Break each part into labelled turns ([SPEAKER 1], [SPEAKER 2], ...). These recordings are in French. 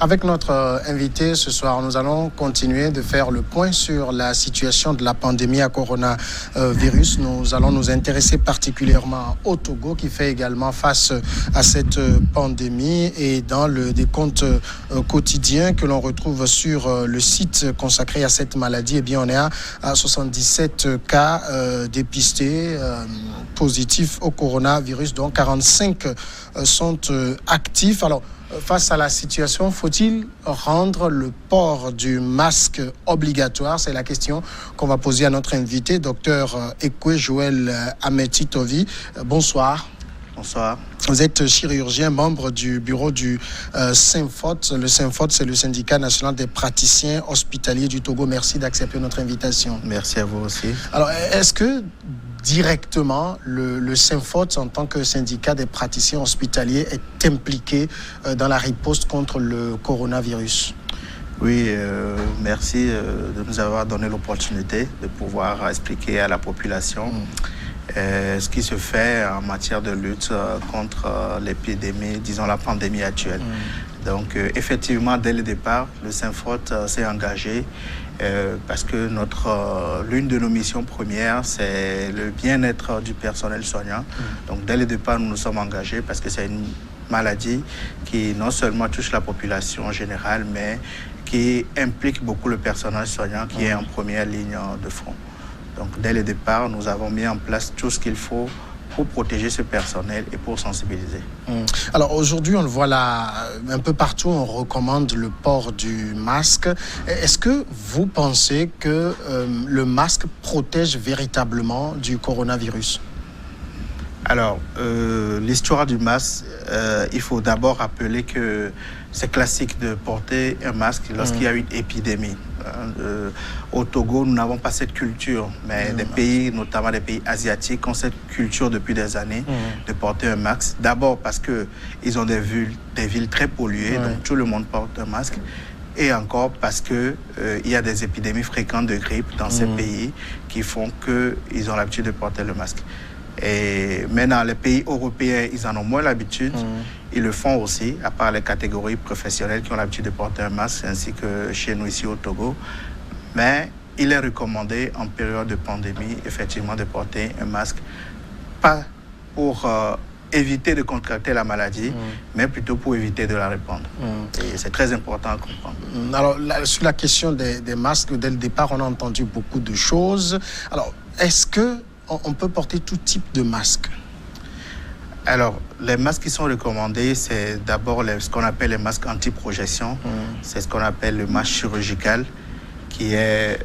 [SPEAKER 1] Avec notre invité ce soir, nous allons continuer de faire le point sur la situation de la pandémie à coronavirus. Nous allons nous intéresser particulièrement au Togo qui fait également face à cette pandémie, et dans le décompte quotidien que l'on retrouve sur le site consacré à cette maladie, eh bien on est à 77 cas dépistés positifs au coronavirus, dont 45 sont actifs. Alors, face à la situation, faut-il rendre le port du masque obligatoire? C'est la question qu'on va poser à notre invité, Dr Ekwe Joël Ametitovi. Bonsoir.
[SPEAKER 2] Bonsoir.
[SPEAKER 1] Vous êtes chirurgien, membre du bureau du SYNFOT. Le SYNFOT, c'est le syndicat national des praticiens hospitaliers du Togo. Merci d'accepter notre invitation.
[SPEAKER 2] Merci à vous aussi.
[SPEAKER 1] Alors, est-ce que directement, le SYNFOT, en tant que syndicat des praticiens hospitaliers, est impliqué dans la riposte contre le coronavirus?
[SPEAKER 2] Oui, merci de nous avoir donné l'opportunité de pouvoir expliquer à la population ce qui se fait en matière de lutte contre l'épidémie, disons la pandémie actuelle. Donc, effectivement, dès le départ, le SYNFOT s'est engagé parce que l'une de nos missions premières, c'est le bien-être du personnel soignant. Donc, dès le départ, nous nous sommes engagés parce que c'est une maladie qui non seulement touche la population en général, mais qui implique beaucoup le personnel soignant qui est en première ligne de front. Donc, dès le départ, nous avons mis en place tout ce qu'il faut pour protéger ce personnel et pour sensibiliser.
[SPEAKER 1] Alors aujourd'hui, on le voit là, un peu partout, on recommande le port du masque. Est-ce que vous pensez que le masque protège véritablement du coronavirus?
[SPEAKER 2] Alors, l'histoire du masque, il faut d'abord rappeler que c'est classique de porter un masque lorsqu'il y a une épidémie. Au Togo, nous n'avons pas cette culture, mais des pays, notamment des pays asiatiques, ont cette culture depuis des années de porter un masque. D'abord parce qu'ils ont des villes très polluées, donc tout le monde porte un masque. Et encore parce qu'il y a des épidémies fréquentes de grippe dans ces pays qui font qu'ils ont l'habitude de porter le masque. Et maintenant, les pays européens, ils en ont moins l'habitude. Ils le font aussi, à part les catégories professionnelles qui ont l'habitude de porter un masque, ainsi que chez nous ici au Togo. Mais il est recommandé en période de pandémie, effectivement, de porter un masque, pas pour éviter de contracter la maladie, mais plutôt pour éviter de la répandre. Et c'est très important à comprendre.
[SPEAKER 1] Alors, sur la question des masques, dès le départ, on a entendu beaucoup de choses. Alors, est-ce qu'on peut porter tout type de masque?
[SPEAKER 2] Alors, les masques qui sont recommandés, c'est d'abord ce qu'on appelle les masques anti-projection. C'est ce qu'on appelle le masque chirurgical, qui est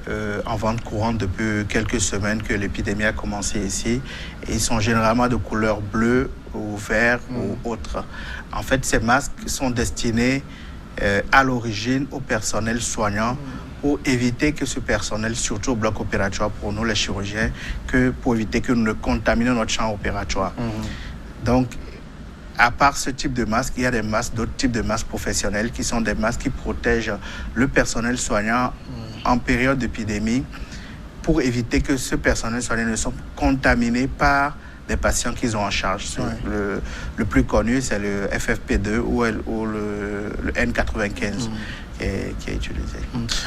[SPEAKER 2] en vente courante depuis quelques semaines que l'épidémie a commencé ici. Et ils sont généralement de couleur bleue ou vert ou autre. En fait, ces masques sont destinés à l'origine au personnel soignant pour éviter que ce personnel, surtout au bloc opératoire pour nous les chirurgiens, pour éviter que nous ne contaminions notre champ opératoire. Donc, à part ce type de masque, il y a d'autres types de masques professionnels qui sont des masques qui protègent le personnel soignant en période d'épidémie pour éviter que ce personnel soignant ne soit contaminé par des patients qu'ils ont en charge. Le plus connu, c'est le FFP2 ou le N95 qui est utilisé.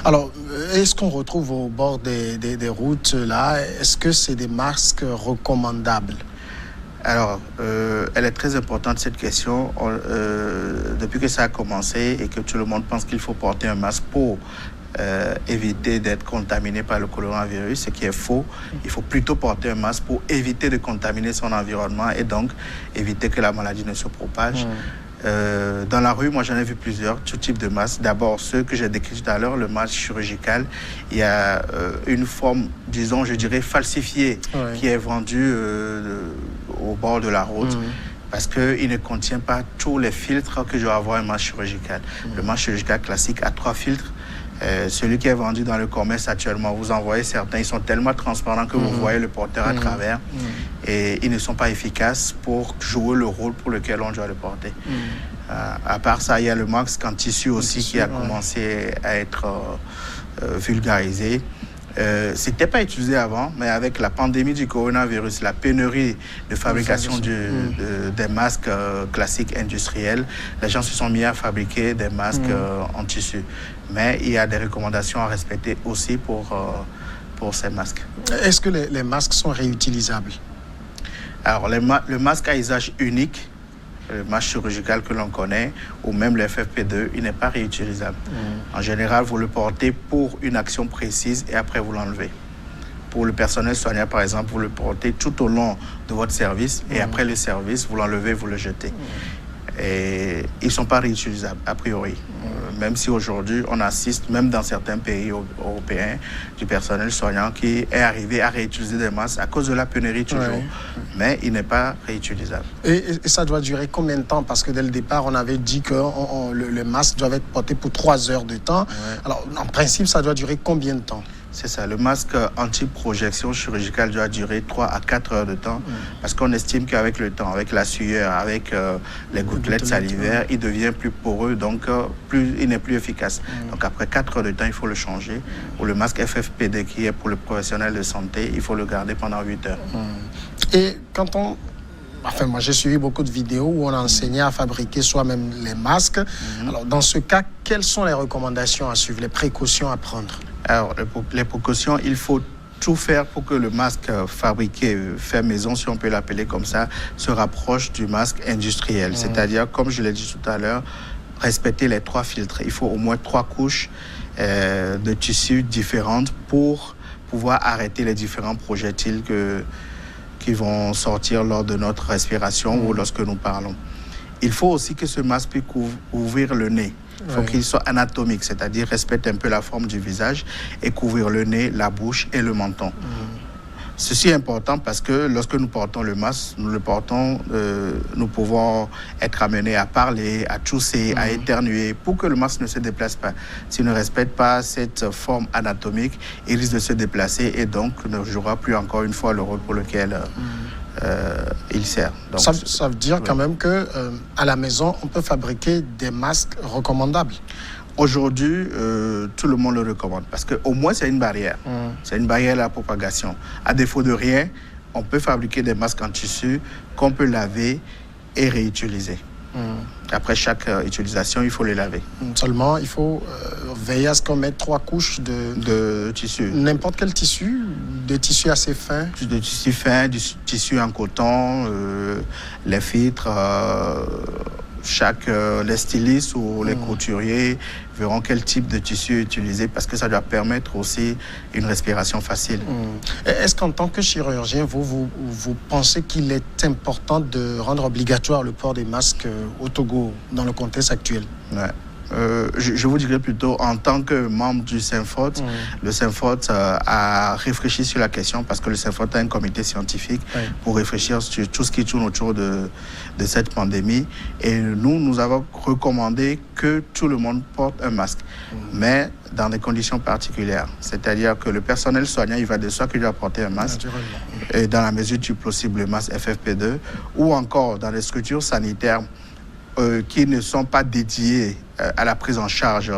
[SPEAKER 1] Alors, est-ce qu'on retrouve au bord des routes là, est-ce que c'est des masques recommandables?
[SPEAKER 2] Alors, elle est très importante cette question. Depuis que ça a commencé et que tout le monde pense qu'il faut porter un masque pour éviter d'être contaminé par le coronavirus, ce qui est faux. Il faut plutôt porter un masque pour éviter de contaminer son environnement et donc éviter que la maladie ne se propage. Dans la rue, moi j'en ai vu plusieurs, tout type de masques. D'abord, ceux que j'ai décrits tout à l'heure, le masque chirurgical. Il y a une forme, disons, je dirais, falsifiée qui est vendue au bord de la route. Parce qu'il ne contient pas tous les filtres que doit avoir un masque chirurgical. Le masque chirurgical classique a 3 filtres. Celui qui est vendu dans le commerce actuellement, vous en voyez certains, ils sont tellement transparents que vous voyez le porteur à travers et ils ne sont pas efficaces pour jouer le rôle pour lequel on doit le porter. À part ça, il y a le masque en tissu aussi qui a commencé à être vulgarisé. C'était pas utilisé avant, mais avec la pandémie du coronavirus, la pénurie de fabrication des masques classiques industriels, les gens se sont mis à fabriquer des masques en tissu. Mais il y a des recommandations à respecter aussi pour ces masques.
[SPEAKER 1] Est-ce que les masques sont réutilisables?
[SPEAKER 2] Alors, le masque à usage unique, le masque chirurgical que l'on connaît, ou même le FFP2, il n'est pas réutilisable. En général, vous le portez pour une action précise et après vous l'enlevez. Pour le personnel soignant, par exemple, vous le portez tout au long de votre service et après le service, vous l'enlevez, vous le jetez. Et ils ne sont pas réutilisables, a priori. Même si aujourd'hui, on assiste, même dans certains pays européens, du personnel soignant qui est arrivé à réutiliser des masques à cause de la pénurie toujours. Mais il n'est pas réutilisable.
[SPEAKER 1] Et ça doit durer combien de temps? Parce que dès le départ, on avait dit que le masque doit être porté pour 3 heures de temps. Alors, en principe, ça doit durer combien de temps?
[SPEAKER 2] C'est ça, le masque anti-projection chirurgicale doit durer 3 à 4 heures de temps parce qu'on estime qu'avec le temps, avec la sueur, avec les gouttelettes salivaires, il devient plus poreux, donc il n'est plus efficace. Donc après 4 heures de temps, il faut le changer. Pour le masque FFP2 qui est pour le professionnel de santé, il faut le garder pendant 8 heures.
[SPEAKER 1] Et quand moi, j'ai suivi beaucoup de vidéos où on enseignait à fabriquer soi-même les masques. Alors, dans ce cas, quelles sont les recommandations à suivre, les précautions à prendre?
[SPEAKER 2] Alors, les précautions, il faut tout faire pour que le masque fabriqué, fait maison, si on peut l'appeler comme ça, se rapproche du masque industriel. C'est-à-dire, comme je l'ai dit tout à l'heure, respecter les 3 filtres. Il faut au moins 3 couches de tissus différentes pour pouvoir arrêter les différents projectiles qui vont sortir lors de notre respiration ou lorsque nous parlons. Il faut aussi que ce masque puisse ouvrir le nez. Il faut qu'il soit anatomique, c'est-à-dire respecte un peu la forme du visage et couvrir le nez, la bouche et le menton. Ceci est important parce que lorsque nous portons le masque, nous pouvons être amenés à parler, à tousser, à éternuer pour que le masque ne se déplace pas. S'il ne respecte pas cette forme anatomique, il risque de se déplacer et donc ne jouera plus encore une fois le rôle pour lequel il sert. Donc,
[SPEAKER 1] ça veut dire quand même que à la maison, on peut fabriquer des masques recommandables.
[SPEAKER 2] Aujourd'hui, tout le monde le recommande parce qu'au moins, c'est une barrière. C'est une barrière à la propagation. À défaut de rien, on peut fabriquer des masques en tissu qu'on peut laver et réutiliser. Après chaque utilisation, il faut les laver.
[SPEAKER 1] Seulement, il faut veiller à ce qu'on mette 3 couches
[SPEAKER 2] de tissu.
[SPEAKER 1] N'importe quel tissu, des tissus assez fins.
[SPEAKER 2] De tissu fin, du tissu en coton, les filtres. Les stylistes ou les couturiers verront quel type de tissu utiliser parce que ça doit permettre aussi une respiration facile.
[SPEAKER 1] Est-ce qu'en tant que chirurgien, vous pensez qu'il est important de rendre obligatoire le port des masques au Togo dans le contexte actuel?
[SPEAKER 2] Je vous dirais plutôt en tant que membre du SINFOT, le SINFOT a réfléchi sur la question parce que le SINFOT a un comité scientifique pour réfléchir sur tout ce qui tourne autour de cette pandémie. Et nous avons recommandé que tout le monde porte un masque, mais dans des conditions particulières. C'est-à-dire que le personnel soignant, il va de soi qu'il doit porter un masque, et dans la mesure du possible, le masque FFP2, ou encore dans les structures sanitaires qui ne sont pas dédiés à la prise en charge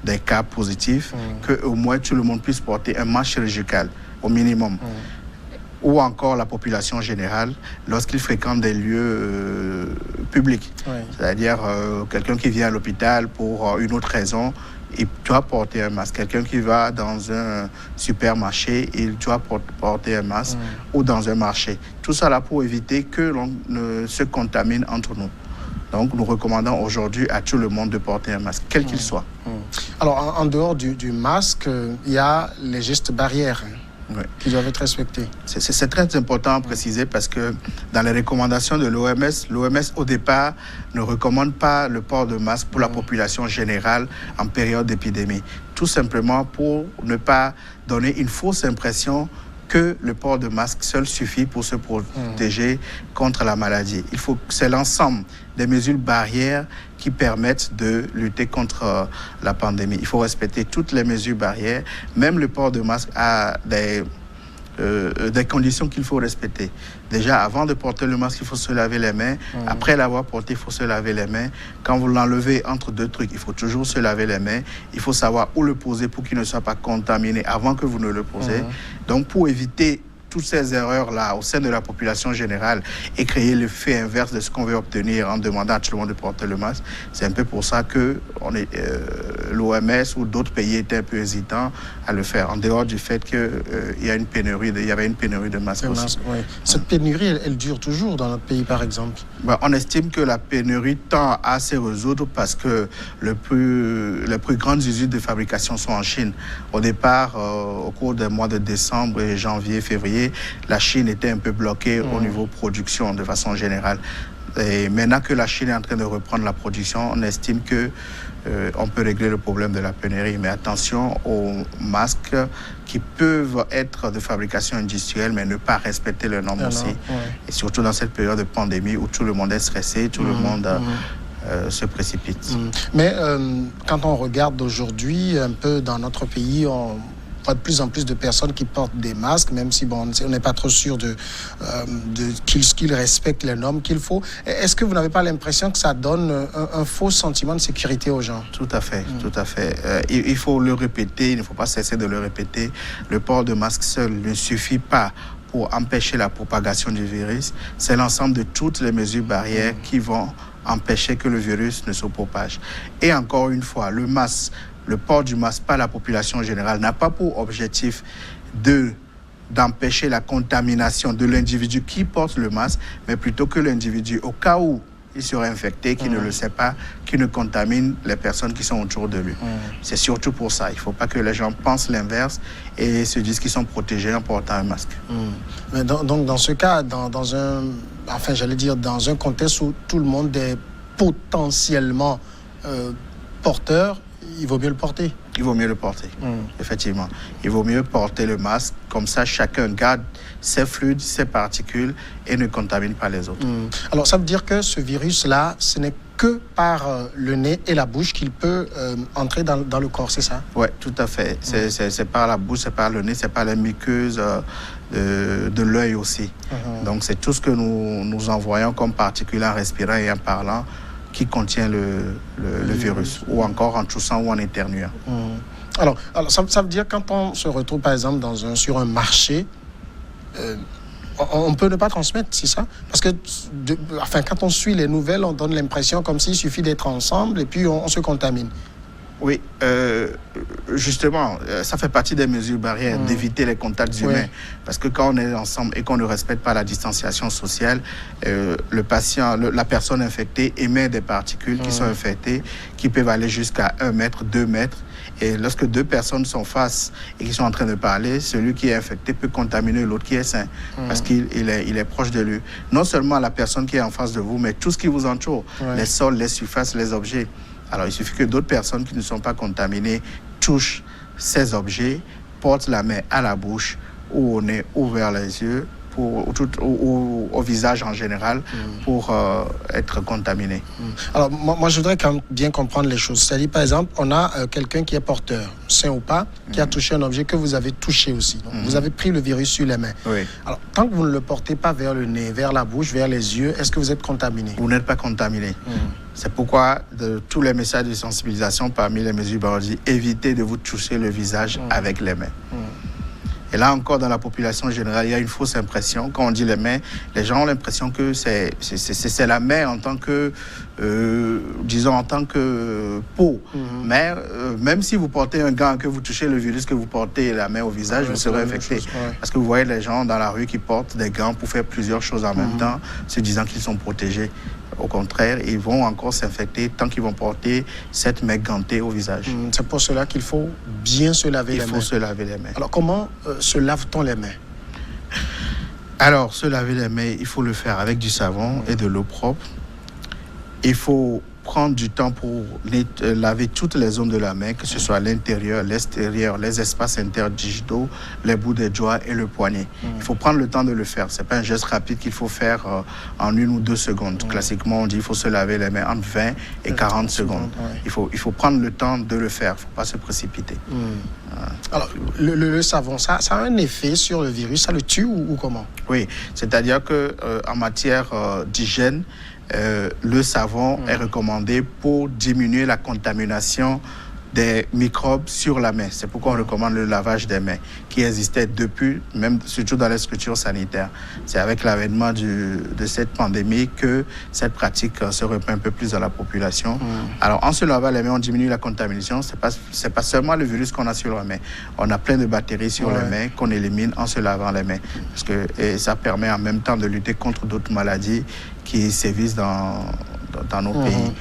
[SPEAKER 2] des cas positifs, qu'au moins tout le monde puisse porter un masque chirurgical au minimum. Ou encore la population générale lorsqu'il fréquente des lieux publics. C'est-à-dire quelqu'un qui vient à l'hôpital pour une autre raison, il doit porter un masque. Quelqu'un qui va dans un supermarché, il doit porter un masque ou dans un marché. Tout ça là pour éviter que l'on ne se contamine entre nous. Donc, nous recommandons aujourd'hui à tout le monde de porter un masque, quel qu'il soit.
[SPEAKER 1] Alors, en dehors du masque, il y a les gestes barrières qui doivent être respectés.
[SPEAKER 2] C'est très important à préciser parce que dans les recommandations de l'OMS, au départ, ne recommande pas le port de masque pour la population générale en période d'épidémie. Tout simplement pour ne pas donner une fausse impression que le port de masque seul suffit pour se protéger contre la maladie. C'est l'ensemble des mesures barrières qui permettent de lutter contre la pandémie. Il faut respecter toutes les mesures barrières. Même le port de masque a des conditions qu'il faut respecter. Déjà, avant de porter le masque, il faut se laver les mains. Après l'avoir porté, il faut se laver les mains. Quand vous l'enlevez entre deux trucs, il faut toujours se laver les mains. Il faut savoir où le poser pour qu'il ne soit pas contaminé avant que vous ne le posez. Donc, pour éviter toutes ces erreurs-là au sein de la population générale et créer l'effet inverse de ce qu'on veut obtenir en demandant à tout le monde de porter le masque. C'est un peu pour ça que l'OMS ou d'autres pays étaient un peu hésitants à le faire, en dehors du fait qu'il y avait une pénurie de masques aussi.
[SPEAKER 1] Oui. Cette pénurie, elle dure toujours dans notre pays, par exemple?
[SPEAKER 2] On estime que la pénurie tend à se résoudre parce que les plus grandes usines de fabrication sont en Chine. Au départ, au cours des mois de décembre et janvier, février, la Chine était un peu bloquée au niveau production de façon générale. Et maintenant que la Chine est en train de reprendre la production, on estime que on peut régler le problème de la pénurie. Mais attention aux masques qui peuvent être de fabrication industrielle, mais ne pas respecter le norme aussi. Et surtout dans cette période de pandémie où tout le monde est stressé, tout le monde se précipite.
[SPEAKER 1] Mais quand on regarde aujourd'hui, un peu dans notre pays, on voit de plus en plus de personnes qui portent des masques, même si on n'est pas trop sûr qu'ils respectent les normes qu'il faut. Est-ce que vous n'avez pas l'impression que ça donne un faux sentiment de sécurité aux gens?
[SPEAKER 2] Tout à fait, tout à fait. Il faut le répéter, il ne faut pas cesser de le répéter. Le port de masque seul ne suffit pas pour empêcher la propagation du virus. C'est l'ensemble de toutes les mesures barrières qui vont empêcher que le virus ne se propage. Et encore une fois, le port du masque par la population générale n'a pas pour objectif d'empêcher la contamination de l'individu qui porte le masque, mais plutôt que l'individu, au cas où il serait infecté, qui ne le sait pas, qui ne contamine les personnes qui sont autour de lui. C'est surtout pour ça. Il ne faut pas que les gens pensent l'inverse et se disent qu'ils sont protégés en portant un masque.
[SPEAKER 1] Mais donc, dans ce cas, dans un contexte où tout le monde est potentiellement porteur, il vaut mieux le porter.
[SPEAKER 2] Il vaut mieux le porter, effectivement. Il vaut mieux porter le masque, comme ça chacun garde ses fluides, ses particules et ne contamine pas les autres.
[SPEAKER 1] Alors ça veut dire que ce virus-là, ce n'est que par le nez et la bouche qu'il peut entrer dans le corps, c'est ça?
[SPEAKER 2] Oui, tout à fait. C'est par la bouche, c'est par le nez, c'est par les muqueuses de l'œil aussi. Donc c'est tout ce que nous envoyons comme particules en respirant et en parlant qui contient le virus, ou encore en toussant ou en éternuant.
[SPEAKER 1] Alors ça veut dire quand on se retrouve par exemple sur un marché, on peut ne pas transmettre, c'est ça? Parce que quand on suit les nouvelles, on donne l'impression comme s'il suffit d'être ensemble et puis on se contamine.
[SPEAKER 2] Oui, justement, ça fait partie des mesures barrières, d'éviter les contacts humains. Parce que quand on est ensemble et qu'on ne respecte pas la distanciation sociale, la personne infectée émet des particules qui sont infectées, qui peuvent aller jusqu'à 1 mètre, 2 mètres. Et lorsque 2 personnes sont face et qui sont en train de parler, celui qui est infecté peut contaminer l'autre qui est sain, parce qu'il est proche de lui. Non seulement la personne qui est en face de vous, mais tout ce qui vous entoure, les sols, les surfaces, les objets. Alors, il suffit que d'autres personnes qui ne sont pas contaminées touchent ces objets, portent la main à la bouche ou au nez ou vers les yeux, ou au visage en général, pour être contaminé.
[SPEAKER 1] Alors, moi, je voudrais quand même bien comprendre les choses. C'est-à-dire, par exemple, on a quelqu'un qui est porteur, sain ou pas, qui a touché un objet que vous avez touché aussi. Donc, vous avez pris le virus sur les mains.
[SPEAKER 2] Oui.
[SPEAKER 1] Alors, tant que vous ne le portez pas vers le nez, vers la bouche, vers les yeux, est-ce que vous êtes contaminé?
[SPEAKER 2] Vous n'êtes pas contaminé. C'est pourquoi de tous les messages de sensibilisation parmi les mesures barrières, évitez de vous toucher le visage avec les mains. Et là encore, dans la population générale, il y a une fausse impression. Quand on dit les mains, les gens ont l'impression que c'est la main en tant que, en tant que peau. Mais même si vous portez un gant, que vous touchez le virus, que vous portez la main au visage, vous serez infecté. Parce que vous voyez les gens dans la rue qui portent des gants pour faire plusieurs choses en même temps, se disant qu'ils sont protégés. Au contraire, ils vont encore s'infecter tant qu'ils vont porter cette main gantée au visage.
[SPEAKER 1] C'est pour cela qu'il faut bien se laver les mains.
[SPEAKER 2] Il faut se laver les mains.
[SPEAKER 1] Alors, comment se lave-t-on les mains?
[SPEAKER 2] Alors, se laver les mains, il faut le faire avec du savon et de l'eau propre. Il faut prendre du temps pour laver toutes les zones de la main, que ce soit l'intérieur, l'extérieur, les espaces interdigitaux, les bouts des doigts et le poignet. Il faut prendre le temps de le faire. Ce n'est pas un geste rapide qu'il faut faire en 1 ou 2 secondes. Classiquement, on dit qu'il faut se laver les mains entre 20 et 40 secondes. Il faut prendre le temps de le faire. Il ne faut pas se précipiter.
[SPEAKER 1] Alors, le savon, ça a un effet sur le virus, ça le tue ou comment?
[SPEAKER 2] Oui, c'est-à-dire que en matière d'hygiène, le savon est recommandé pour diminuer la contamination des microbes sur la main. C'est pourquoi on recommande le lavage des mains, qui existait depuis, même surtout dans les structures sanitaires. C'est avec l'avènement de cette pandémie que cette pratique se répand un peu plus dans la population. Alors, en se lavant les mains, on diminue la contamination. C'est pas seulement le virus qu'on a sur la main. On a plein de bactéries sur les mains qu'on élimine en se lavant les mains. Et ça permet en même temps de lutter contre d'autres maladies qui sévissent dans nos pays.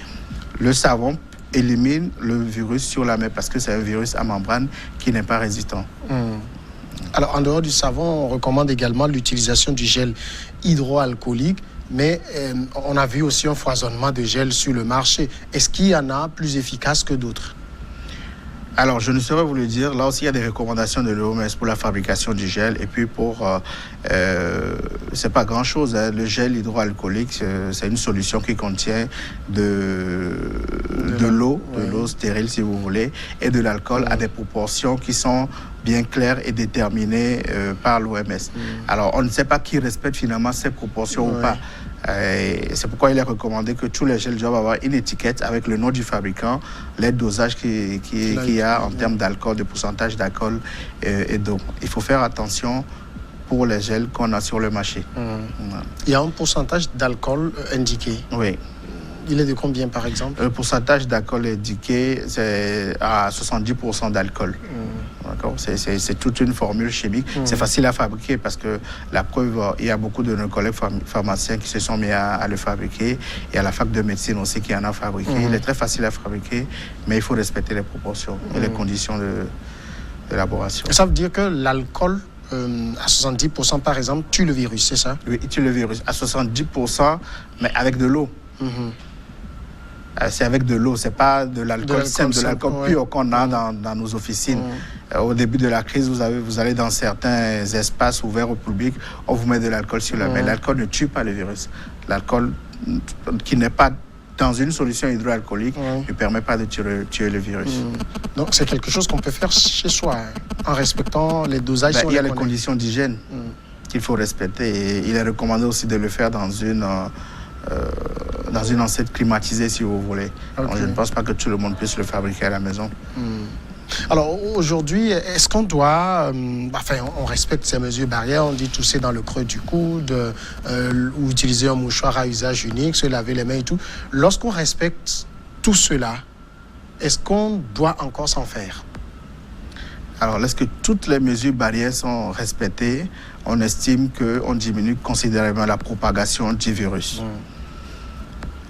[SPEAKER 2] Le savon élimine le virus sur la main parce que c'est un virus à membrane qui n'est pas résistant.
[SPEAKER 1] Alors, en dehors du savon, on recommande également l'utilisation du gel hydroalcoolique, mais on a vu aussi un foisonnement de gel sur le marché. Est-ce qu'il y en a plus efficaces que d'autres?
[SPEAKER 2] Alors, je ne saurais vous le dire. Là aussi, il y a des recommandations de l'OMS pour la fabrication du gel. Et puis, c'est pas grand-chose. Hein. Le gel hydroalcoolique, c'est une solution qui contient de l'eau stérile, si vous voulez, et de l'alcool à des proportions qui sont bien claires et déterminées par l'OMS. Alors, on ne sait pas qui respecte finalement ces proportions ou pas. C'est pourquoi il est recommandé que tous les gels doivent avoir une étiquette avec le nom du fabricant, les dosages qu'il y a en termes d'alcool, de pourcentage d'alcool et d'eau. Il faut faire attention pour les gels qu'on a sur le marché.
[SPEAKER 1] Il y a un pourcentage d'alcool indiqué.
[SPEAKER 2] Oui.
[SPEAKER 1] Il est de combien, par exemple?
[SPEAKER 2] Le pourcentage d'alcool indiqué, c'est à 70% d'alcool. C'est toute une formule chimique. C'est facile à fabriquer parce que la preuve, il y a beaucoup de nos collègues pharmaciens qui se sont mis à le fabriquer. Et à la fac de médecine aussi qui en a fabriqué. Il est très facile à fabriquer, mais il faut respecter les proportions et les conditions d'élaboration.
[SPEAKER 1] Ça veut dire que l'alcool, à 70% par exemple, tue le virus, c'est ça?
[SPEAKER 2] Oui, il tue le virus. À 70%, mais avec de l'eau. C'est avec de l'eau, c'est pas de l'alcool simple, de l'alcool pur qu'on a dans nos officines. Au début de la crise, vous allez dans certains espaces ouverts au public, on vous met de l'alcool sur la main. L'alcool ne tue pas le virus. L'alcool qui n'est pas dans une solution hydroalcoolique ne permet pas de tuer le virus.
[SPEAKER 1] Donc c'est quelque chose qu'on peut faire chez soi, en respectant les dosages.
[SPEAKER 2] Il y a les conditions d'hygiène qu'il faut respecter. Et il est recommandé aussi de le faire dans une enceinte climatisée, si vous voulez. Donc, je ne pense pas que tout le monde puisse le fabriquer à la maison.
[SPEAKER 1] Alors aujourd'hui, est-ce qu'on doit... on respecte ces mesures barrières, on dit tousser dans le creux du coude, ou utiliser un mouchoir à usage unique, se laver les mains et tout. Lorsqu'on respecte tout cela, est-ce qu'on doit encore s'en faire?
[SPEAKER 2] Alors, lorsque toutes les mesures barrières sont respectées, on estime qu'on diminue considérablement la propagation du virus.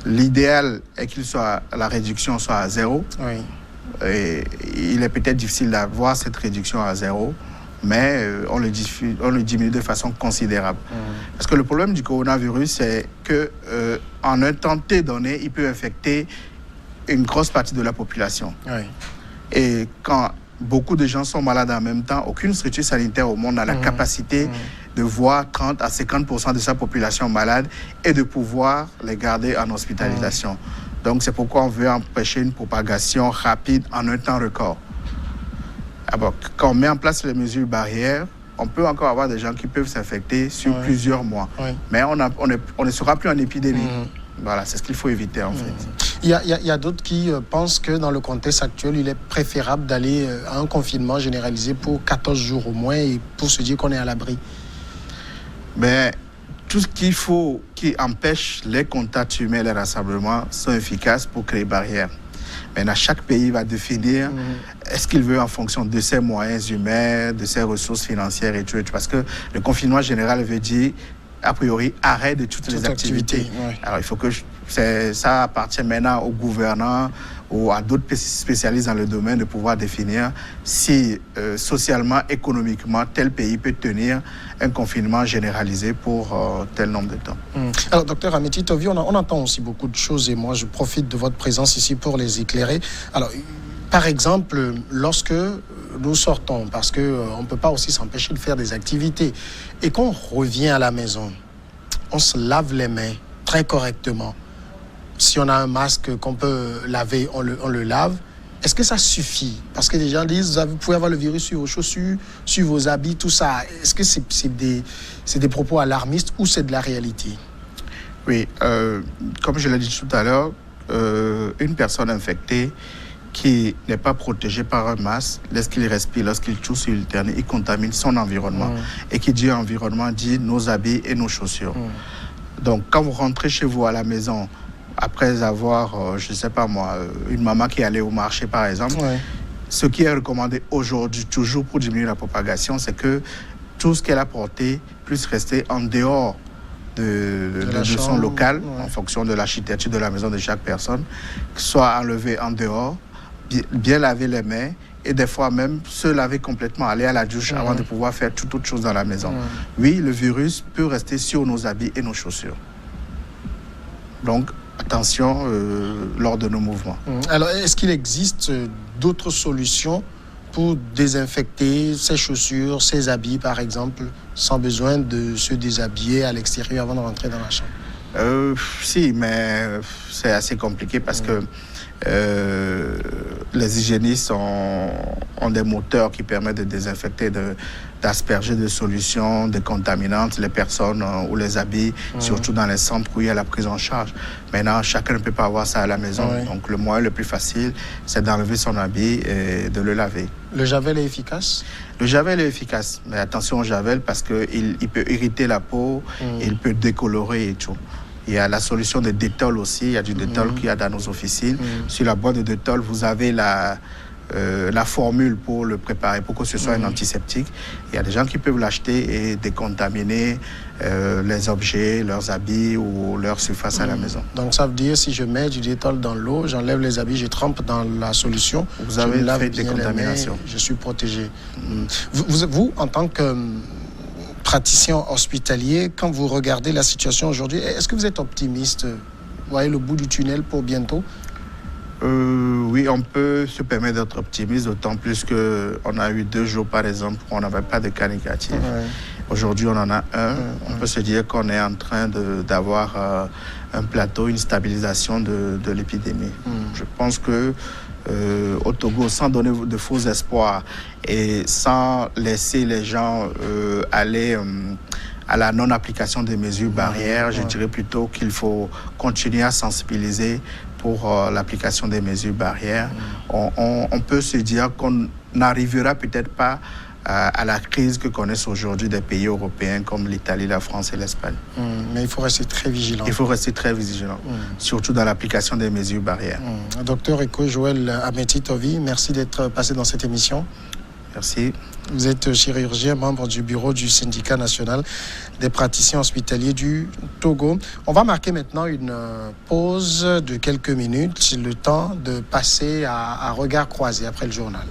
[SPEAKER 2] L'idéal est la réduction soit à zéro. Et il est peut-être difficile d'avoir cette réduction à zéro, mais on le diminue de façon considérable. Parce que le problème du coronavirus, c'est qu'en un temps T donné, il peut infecter une grosse partie de la population. Et quand beaucoup de gens sont malades en même temps, aucune structure sanitaire au monde n'a la capacité de voir 30 à 50% de sa population malade et de pouvoir les garder en hospitalisation. Donc c'est pourquoi on veut empêcher une propagation rapide en un temps record. Alors, quand on met en place les mesures barrières, on peut encore avoir des gens qui peuvent s'infecter sur plusieurs mois. Mais on ne sera plus en épidémie. Voilà, c'est ce qu'il faut éviter en fait.
[SPEAKER 1] Il y a d'autres qui pensent que dans le contexte actuel, il est préférable d'aller à un confinement généralisé pour 14 jours au moins et pour se dire qu'on est à l'abri.
[SPEAKER 2] Mais tout ce qu'il faut qui empêche les contacts humains et les rassemblements sont efficaces pour créer barrières. Maintenant, chaque pays va définir est-ce qu'il veut en fonction de ses moyens humains, de ses ressources financières et tout. Parce que le confinement général veut dire, a priori, arrêt de toutes les activités. Alors, il faut que ça appartient maintenant aux gouvernants ou à d'autres spécialistes dans le domaine de pouvoir définir si socialement, économiquement, tel pays peut tenir un confinement généralisé pour tel nombre de temps.
[SPEAKER 1] Alors, docteur Ameti Tovi, on entend aussi beaucoup de choses et moi, je profite de votre présence ici pour les éclairer. Alors, par exemple, lorsque nous sortons, parce qu'on ne peut pas aussi s'empêcher de faire des activités, et qu'on revient à la maison, on se lave les mains très correctement. Si on a un masque qu'on peut laver, on le lave. Est-ce que ça suffit? Parce que les gens disent, vous pouvez avoir le virus sur vos chaussures, sur vos habits, tout ça. Est-ce que c'est des propos alarmistes ou c'est de la réalité?
[SPEAKER 2] Oui, comme je l'ai dit tout à l'heure, une personne infectée qui n'est pas protégée par un masque, lorsqu'il respire, lorsqu'il tousse sur le terrain, il contamine son environnement. Et qui dit environnement dit nos habits et nos chaussures. Donc, quand vous rentrez chez vous à la maison, après avoir, je ne sais pas moi, une maman qui est allée au marché, par exemple, ce qui est recommandé aujourd'hui, toujours pour diminuer la propagation, c'est que tout ce qu'elle a porté puisse rester en dehors de son local, en fonction de l'architecture de la maison de chaque personne, soit enlevé en dehors, bien laver les mains, et des fois même se laver complètement, aller à la douche avant de pouvoir faire toute autre chose dans la maison. Oui, le virus peut rester sur nos habits et nos chaussures. Donc, attention lors de nos mouvements.
[SPEAKER 1] Alors, est-ce qu'il existe d'autres solutions pour désinfecter ses chaussures, ses habits, par exemple, sans besoin de se déshabiller à l'extérieur avant de rentrer dans la chambre?
[SPEAKER 2] Si, mais c'est assez compliqué parce que les hygiénistes ont des moteurs qui permettent de désinfecter, d'asperger de solutions, de contaminantes les personnes ou les habits, surtout dans les centres où il y a la prise en charge. Maintenant, chacun ne peut pas avoir ça à la maison. Donc, le moyen le plus facile, c'est d'enlever son habit et de le laver.
[SPEAKER 1] Le javel est efficace?
[SPEAKER 2] Le javel est efficace, mais attention au javel parce qu'il peut irriter la peau, il peut décolorer et tout. Il y a la solution de Dettol aussi. Il y a du Dettol qu'il y a dans nos officines. Sur la boîte de Dettol, vous avez la formule pour le préparer, pour que ce soit un antiseptique. Il y a des gens qui peuvent l'acheter et décontaminer les objets, leurs habits ou leur surface à la maison.
[SPEAKER 1] Donc ça veut dire, si je mets du Dettol dans l'eau, j'enlève les habits, je trempe dans la solution,
[SPEAKER 2] vous avez fait décontamination.
[SPEAKER 1] Je suis protégé. Vous, en tant que praticien hospitalier, quand vous regardez la situation aujourd'hui, est-ce que vous êtes optimiste? Vous voyez le bout du tunnel pour bientôt?
[SPEAKER 2] Oui, on peut se permettre d'être optimiste, d'autant plus qu'on a eu 2 jours, par exemple, où on n'avait pas de cas négatifs. Aujourd'hui, on en a un. On peut se dire qu'on est en train d'avoir un plateau, une stabilisation de l'épidémie. Je pense que au Togo, sans donner de faux espoirs et sans laisser les gens aller à la non-application des mesures barrières, je dirais plutôt qu'il faut continuer à sensibiliser pour l'application des mesures barrières. On peut se dire qu'on n'arrivera peut-être pas à la crise que connaissent aujourd'hui des pays européens comme l'Italie, la France et l'Espagne.
[SPEAKER 1] Mais il faut rester très vigilant.
[SPEAKER 2] Il faut rester très vigilant, surtout dans l'application des mesures barrières.
[SPEAKER 1] Docteur Eko Joël Ameti-Tovi, merci d'être passé dans cette émission.
[SPEAKER 2] Merci.
[SPEAKER 1] Vous êtes chirurgien, membre du bureau du syndicat national des praticiens hospitaliers du Togo. On va marquer maintenant une pause de quelques minutes, le temps de passer à regard croisé après le journal.